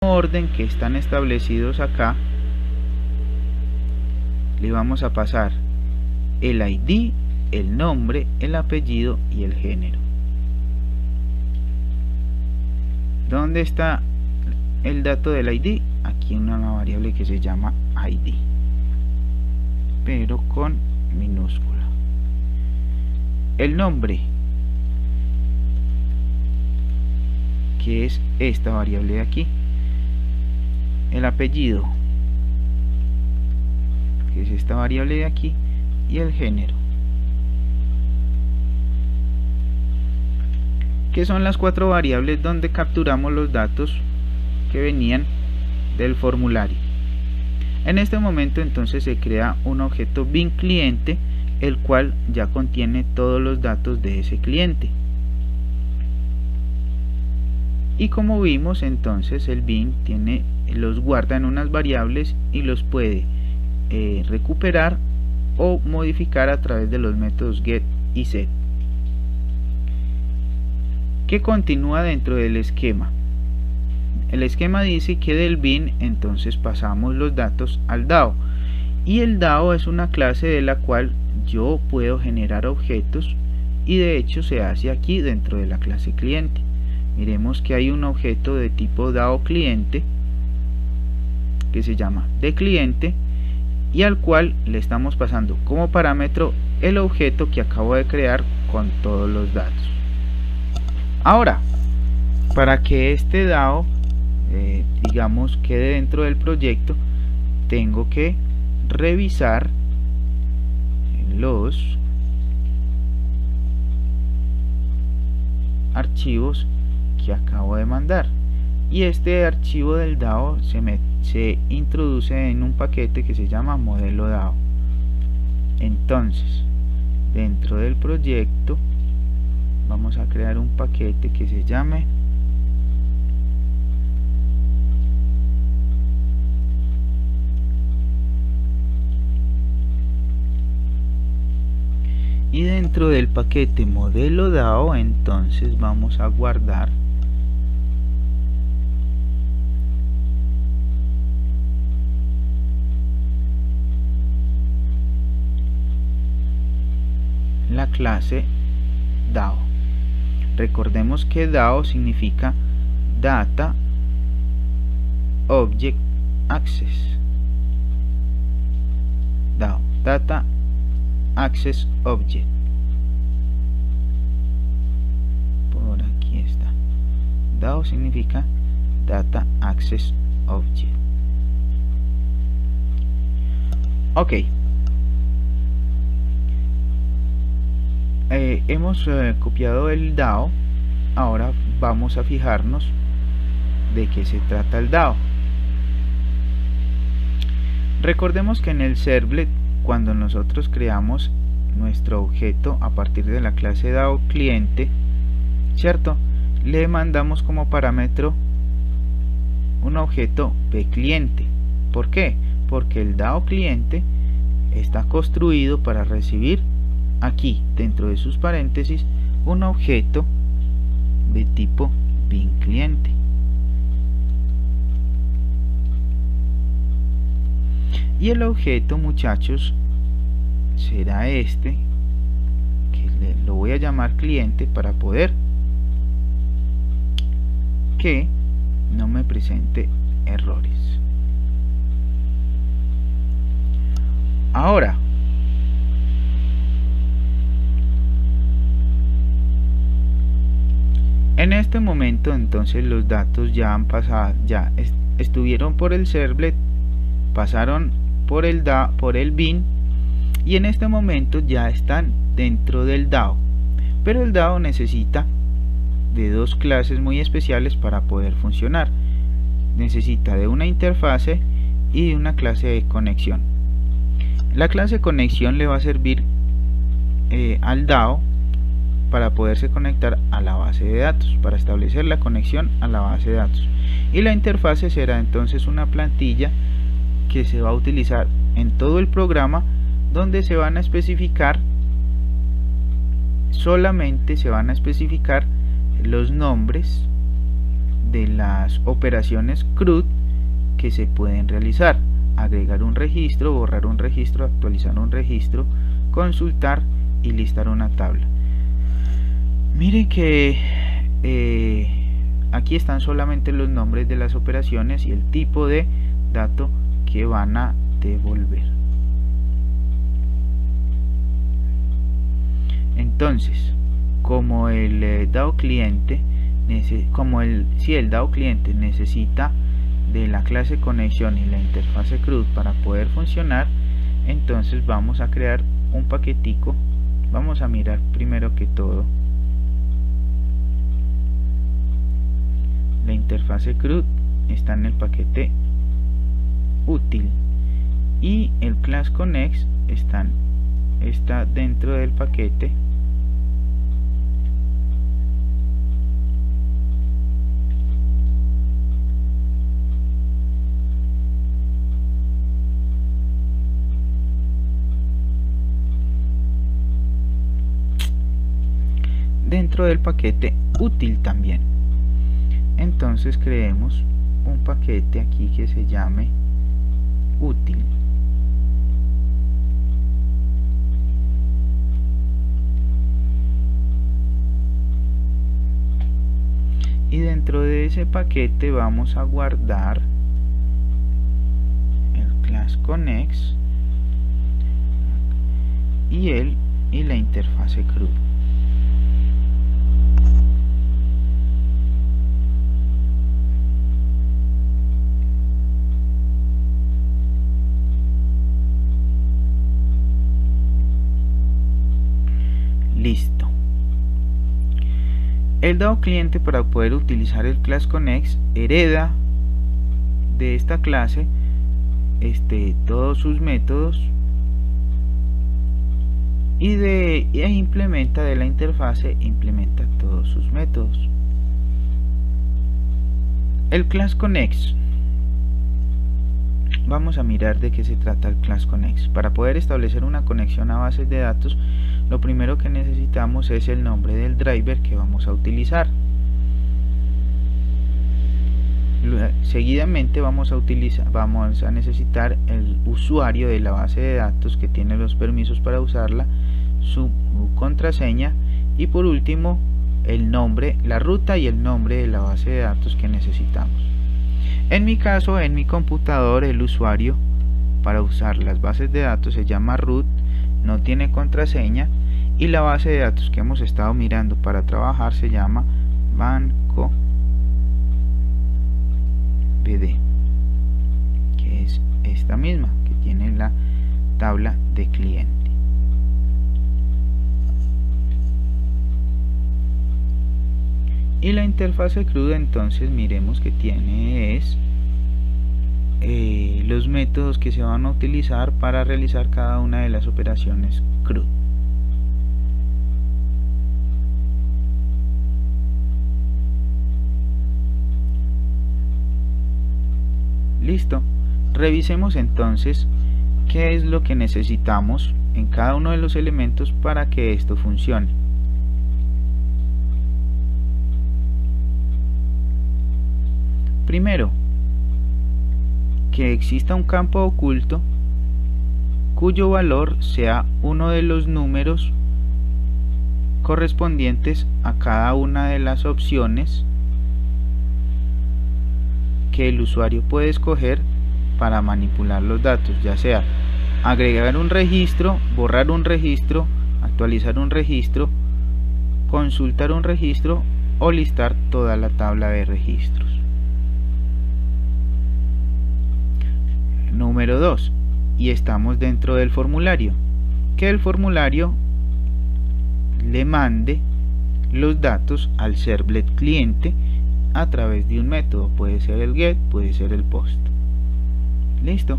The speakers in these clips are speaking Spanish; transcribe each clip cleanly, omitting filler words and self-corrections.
orden que están establecidos acá, le vamos a pasar el ID, el nombre, el apellido y el género. ¿Dónde está el dato del ID? Aquí en una variable que se llama ID, pero con minúscula. El nombre, que es esta variable de aquí. El apellido, que es esta variable de aquí, y el género, que son las 4 variables donde capturamos los datos que venían del formulario. En este momento entonces se crea un objeto bin cliente, el cual ya contiene todos los datos de ese cliente. Y como vimos, entonces el bin los guarda en unas variables y los puede recuperar o modificar a través de los métodos get y set. ¿Qué continúa dentro del esquema? El esquema dice que del bin entonces pasamos los datos al DAO, y el DAO es una clase de la cual yo puedo generar objetos, y de hecho se hace aquí dentro de la clase cliente. Miremos que hay un objeto de tipo DAO cliente que se llama de cliente, y al cual le estamos pasando como parámetro el objeto que acabo de crear con todos los datos. Ahora, para que este DAO digamos quede dentro del proyecto, tengo que revisar los archivos que acabo de mandar, y este archivo del DAO se introduce en un paquete que se llama modelo DAO. Entonces, dentro del proyecto vamos a crear un paquete que se llame y dentro del paquete modelo DAO entonces vamos a guardar la clase DAO. Recordemos que DAO significa Data Object Access. DAO, Data Access Object. Por aquí está. DAO significa Data Access Object. Ok. Hemos copiado el DAO. Ahora vamos a fijarnos de qué se trata el DAO. Recordemos que en el servlet, cuando nosotros creamos nuestro objeto a partir de la clase DAO cliente, ¿cierto?, le mandamos como parámetro un objeto bCliente. ¿Por qué? Porque el DAO cliente está construido para recibir aquí, dentro de sus paréntesis, un objeto de tipo bin cliente. Y el objeto, muchachos, será este, que lo voy a llamar cliente para poder que no me presente errores. Ahora, en este momento entonces los datos ya han pasado, ya estuvieron por el servlet, pasaron por el bin, y en este momento ya están dentro del DAO. Pero el DAO necesita de dos clases muy especiales para poder funcionar. Necesita de una interfase y de una clase de conexión. La clase de conexión le va a servir al DAO para poderse conectar a la base de datos, para establecer la conexión a la base de datos. Y la interfase será entonces una plantilla que se va a utilizar en todo el programa, donde se van a especificar, solamente se van a especificar los nombres de las operaciones CRUD que se pueden realizar: agregar un registro, borrar un registro, actualizar un registro, consultar y listar una tabla. Miren que aquí están solamente los nombres de las operaciones y el tipo de dato que van a devolver. Entonces, como el DAO cliente necesita de la clase conexión y la interfase CRUD para poder funcionar, entonces vamos a crear un paquetico. Vamos a mirar primero que todo la interfase CRUD. Está en el paquete útil y el class connect está dentro del paquete útil también. Entonces creemos un paquete aquí que se llame útil. Y dentro de ese paquete vamos a guardar el class connect y la interfase CRUD. Listo. El DAO cliente, para poder utilizar el class connect, hereda de esta clase todos sus métodos e implementa de la interfase, implementa todos sus métodos. El class connect, vamos a mirar de qué se trata el class connect. Para poder establecer una conexión a bases de datos, lo primero que necesitamos es el nombre del driver que vamos a utilizar. Seguidamente vamos a necesitar el usuario de la base de datos que tiene los permisos para usarla, su contraseña y por último el nombre, la ruta y el nombre de la base de datos que necesitamos. En mi caso, en mi computador, el usuario para usar las bases de datos se llama root, no tiene contraseña, y la base de datos que hemos estado mirando para trabajar se llama banco BD, que es esta misma que tiene la tabla de cliente. Y la interfase CRUD, entonces miremos que tiene los métodos que se van a utilizar para realizar cada una de las operaciones CRUD. Listo. Revisemos entonces qué es lo que necesitamos en cada uno de los elementos para que esto funcione. Primero, que exista un campo oculto cuyo valor sea uno de los números correspondientes a cada una de las opciones que el usuario puede escoger para manipular los datos, ya sea agregar un registro, borrar un registro, actualizar un registro, consultar un registro o listar toda la tabla de registros. Número 2. Y estamos dentro del formulario. Que el formulario le mande los datos al servlet cliente a través de un método. Puede ser el get, puede ser el post. Listo.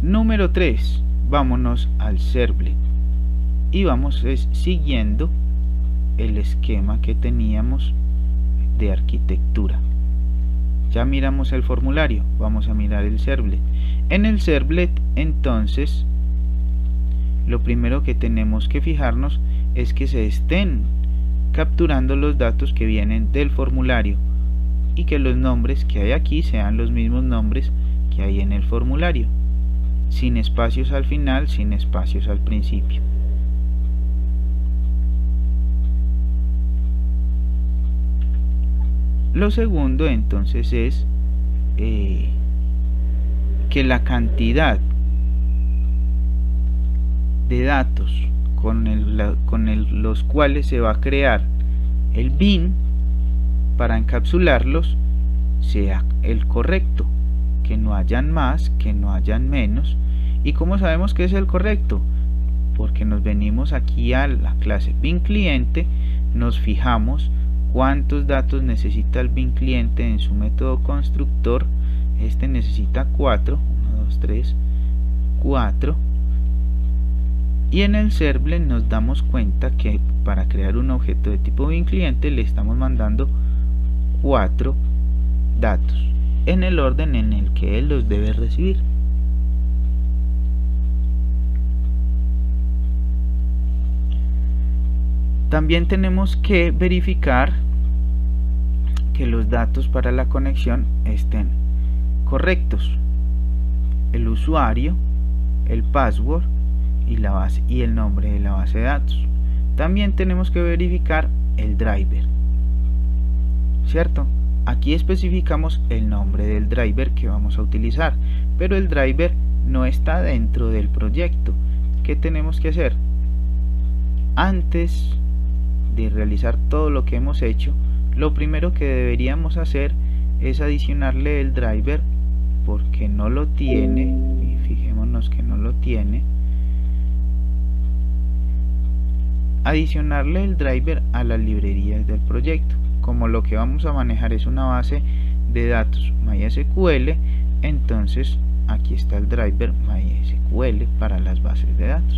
Número 3. Vámonos al servlet y vamos siguiendo el esquema que teníamos de arquitectura. Ya miramos el formulario, vamos a mirar el servlet. En el servlet, entonces, lo primero que tenemos que fijarnos es que se estén capturando los datos que vienen del formulario y que los nombres que hay aquí sean los mismos nombres que hay en el formulario, sin espacios al final, sin espacios al principio. Lo segundo entonces es que la cantidad de datos con los cuales se va a crear el bin para encapsularlos sea el correcto, que no hayan más, que no hayan menos. ¿Y cómo sabemos que es el correcto? Porque nos venimos aquí a la clase bin cliente, nos fijamos cuántos datos necesita el bin cliente en su método constructor. Este necesita 4, 1, 2, 3, 4. Y en el servlet nos damos cuenta que para crear un objeto de tipo bin cliente le estamos mandando 4 datos en el orden en el que él los debe recibir. También tenemos que verificar que los datos para la conexión estén correctos: el usuario, el password y la base y el nombre de la base de datos. También tenemos que verificar el driver, ¿cierto? Aquí especificamos el nombre del driver que vamos a utilizar, pero el driver no está dentro del proyecto. ¿Qué tenemos que hacer? Antes de realizar todo lo que hemos hecho, lo primero que deberíamos hacer es adicionarle el driver, porque no lo tiene, y fijémonos que no lo tiene. Adicionarle el driver a las librerías del proyecto. Como lo que vamos a manejar es una base de datos MySQL, entonces aquí está el driver MySQL para las bases de datos.